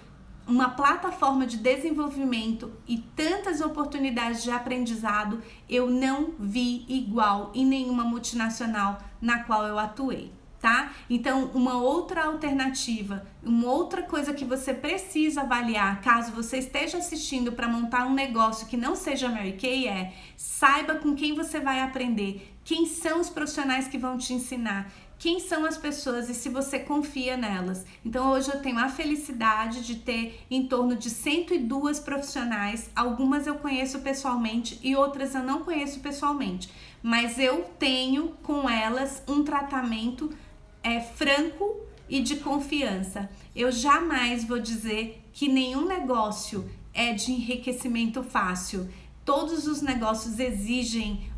uma plataforma de desenvolvimento e tantas oportunidades de aprendizado, eu não vi igual em nenhuma multinacional na qual eu atuei, tá? Então, uma outra alternativa, uma outra coisa que você precisa avaliar, caso você esteja assistindo para montar um negócio que não seja Mary Kay, é saiba com quem você vai aprender, quem são os profissionais que vão te ensinar, quem são as pessoas e se você confia nelas. Então hoje eu tenho a felicidade de ter em torno de 102 profissionais, algumas eu conheço pessoalmente e outras eu não conheço pessoalmente, mas eu tenho com elas um tratamento franco e de confiança. Eu jamais vou dizer que nenhum negócio é de enriquecimento fácil. Todos os negócios exigem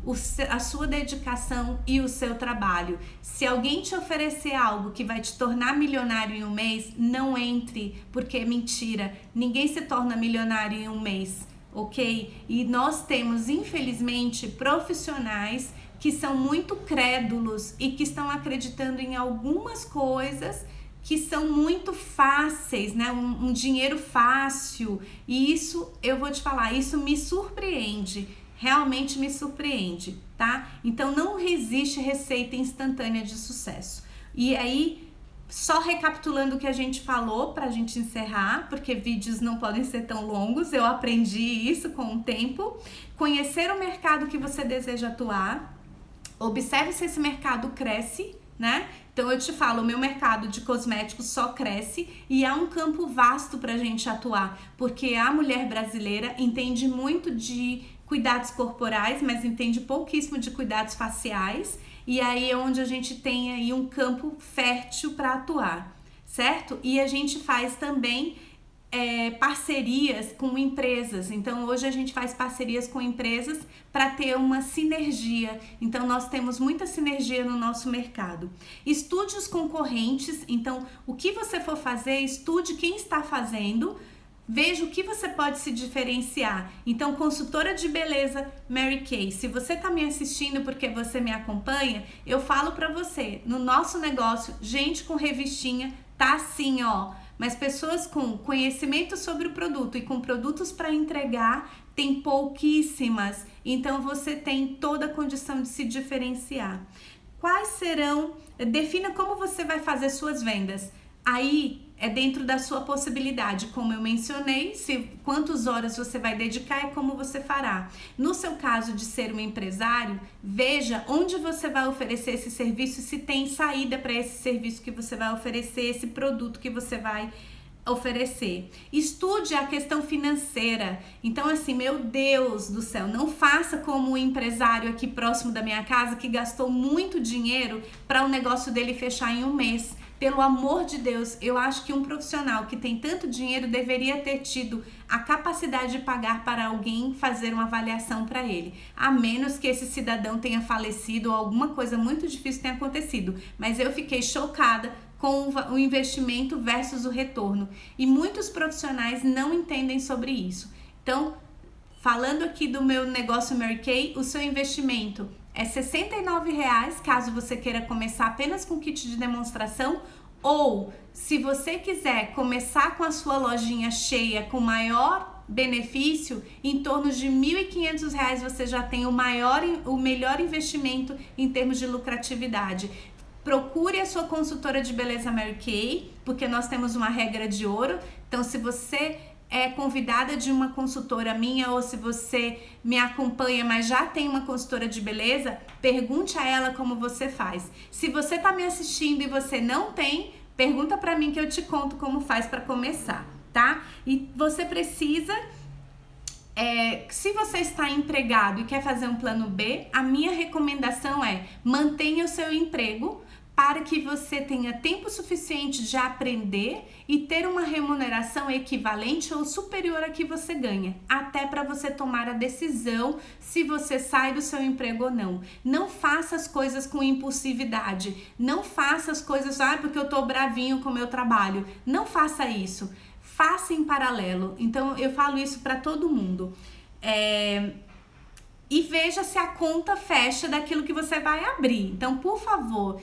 a sua dedicação e o seu trabalho. Se alguém te oferecer algo que vai te tornar milionário em um mês, não entre, porque é mentira. Ninguém se torna milionário em um mês, ok? E nós temos, infelizmente, profissionais que são muito crédulos e que estão acreditando em algumas coisas que são muito fáceis, né? Um dinheiro fácil. E isso, eu vou te falar, isso me surpreende. Realmente me surpreende, tá? Então, não existe receita instantânea de sucesso. E aí, só recapitulando o que a gente falou pra gente encerrar, porque vídeos não podem ser tão longos, eu aprendi isso com o tempo. Conhecer o mercado que você deseja atuar. Observe se esse mercado cresce, né? Então eu te falo, o meu mercado de cosméticos só cresce e há um campo vasto pra gente atuar, porque a mulher brasileira entende muito de cuidados corporais, mas entende pouquíssimo de cuidados faciais, e aí é onde a gente tem aí um campo fértil para atuar, certo? E a gente faz também parcerias com empresas. Então hoje a gente faz parcerias com empresas para ter uma sinergia. Então nós temos muita sinergia no nosso mercado. Estude os concorrentes. Então o que você for fazer, estude quem está fazendo, veja o que você pode se diferenciar. Então, consultora de beleza Mary Kay, se você tá me assistindo porque você me acompanha, eu falo para você, no nosso negócio, gente com revistinha tá assim, ó, mas pessoas com conhecimento sobre o produto e com produtos para entregar tem pouquíssimas. Então você tem toda a condição de se diferenciar. Quais serão? Defina como você vai fazer suas vendas. Aí é dentro da sua possibilidade, como eu mencionei, quantas horas você vai dedicar e como você fará. No seu caso de ser um empresário, veja onde você vai oferecer esse serviço, se tem saída para esse serviço que você vai oferecer, esse produto que você vai oferecer. Estude a questão financeira. Então, assim, meu Deus do céu, não faça como o empresário aqui próximo da minha casa que gastou muito dinheiro para o negócio dele fechar em um mês. Pelo amor de Deus, eu acho que um profissional que tem tanto dinheiro deveria ter tido a capacidade de pagar para alguém fazer uma avaliação para ele, a menos que esse cidadão tenha falecido ou alguma coisa muito difícil tenha acontecido. Mas eu fiquei chocada com o investimento versus o retorno. E muitos profissionais não entendem sobre isso. Então, falando aqui do meu negócio Mary Kay, o seu investimento é R$ 69,00, caso você queira começar apenas com kit de demonstração, ou se você quiser começar com a sua lojinha cheia com maior benefício, em torno de R$ 1.500 você já tem o melhor investimento em termos de lucratividade. Procure a sua consultora de beleza Mary Kay, porque nós temos uma regra de ouro. Então, se você é convidada de uma consultora minha ou se você me acompanha, mas já tem uma consultora de beleza, pergunte a ela como você faz. Se você está me assistindo e você não tem, pergunta para mim que eu te conto como faz para começar, tá? E você precisa... se você está empregado e quer fazer um plano B, a minha recomendação é mantenha o seu emprego para que você tenha tempo suficiente de aprender e ter uma remuneração equivalente ou superior a que você ganha, até para você tomar a decisão se você sai do seu emprego ou não. Não faça as coisas com impulsividade, não faça as coisas, porque eu tô bravinho com o meu trabalho. Não faça isso. Faça em paralelo. Então, eu falo isso para todo mundo. E veja se a conta fecha daquilo que você vai abrir. Então, por favor,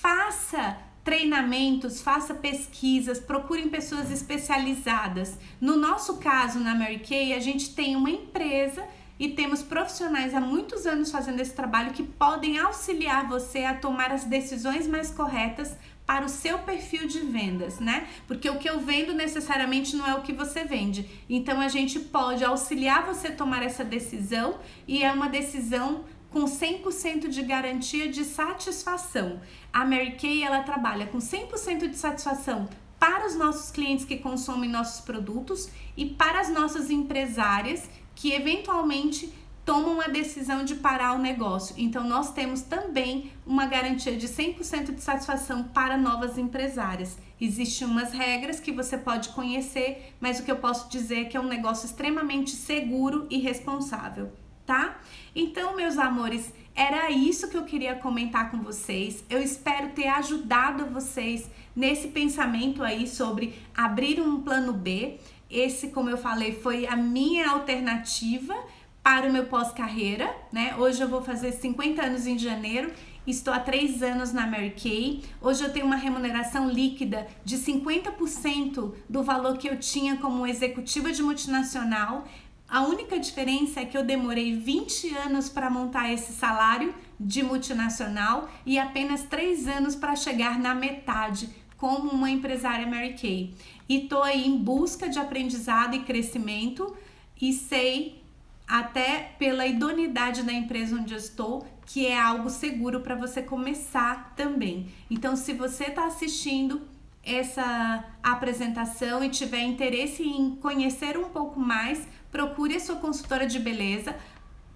faça treinamentos, faça pesquisas, procurem pessoas especializadas. No nosso caso, na Mary Kay, a gente tem uma empresa e temos profissionais há muitos anos fazendo esse trabalho que podem auxiliar você a tomar as decisões mais corretas para o seu perfil de vendas, né? Porque o que eu vendo necessariamente não é o que você vende. Então, a gente pode auxiliar você a tomar essa decisão e é uma decisão com 100% de garantia de satisfação. A Mary Kay, ela trabalha com 100% de satisfação para os nossos clientes que consomem nossos produtos e para as nossas empresárias que eventualmente tomam a decisão de parar o negócio. Então, nós temos também uma garantia de 100% de satisfação para novas empresárias. Existem umas regras que você pode conhecer, mas o que eu posso dizer é que é um negócio extremamente seguro e responsável, tá? Então, meus amores, era isso que eu queria comentar com vocês. Eu espero ter ajudado vocês nesse pensamento aí sobre abrir um plano B. Esse, como eu falei, foi a minha alternativa para o meu pós-carreira, né? Hoje eu vou fazer 50 anos em janeiro, estou há 3 anos na Mary Kay. Hoje eu tenho uma remuneração líquida de 50% do valor que eu tinha como executiva de multinacional. A única diferença é que eu demorei 20 anos para montar esse salário de multinacional e apenas 3 anos para chegar na metade como uma empresária Mary Kay. E tô aí em busca de aprendizado e crescimento e sei até pela idoneidade da empresa onde eu estou, que é algo seguro para você começar também. Então, se você está assistindo essa apresentação e tiver interesse em conhecer um pouco mais, procure a sua consultora de beleza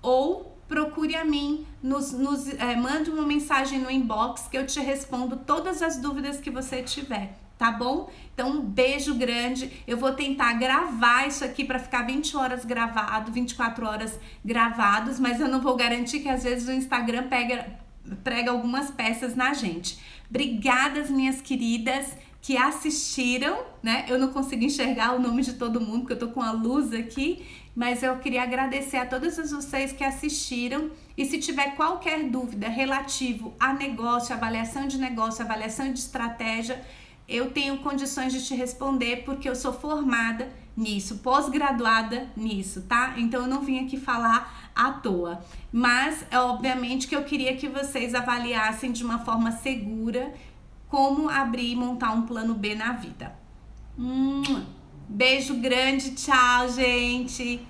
ou procure a mim, mande uma mensagem no inbox que eu te respondo todas as dúvidas que você tiver, tá bom? Então, um beijo grande. Eu vou tentar gravar isso aqui para ficar 20 horas gravado, 24 horas gravados, mas eu não vou garantir que às vezes o Instagram prega algumas peças na gente. Obrigadas, minhas queridas, que assistiram, né? Eu não consigo enxergar o nome de todo mundo, porque eu tô com a luz aqui, mas eu queria agradecer a todas vocês que assistiram. E se tiver qualquer dúvida relativo a negócio, avaliação de negócio, avaliação de estratégia, eu tenho condições de te responder, porque eu sou formada nisso, pós-graduada nisso, tá? Então eu não vim aqui falar à toa. Mas, obviamente, que eu queria que vocês avaliassem de uma forma segura como abrir e montar um plano B na vida. Beijo grande, tchau, gente!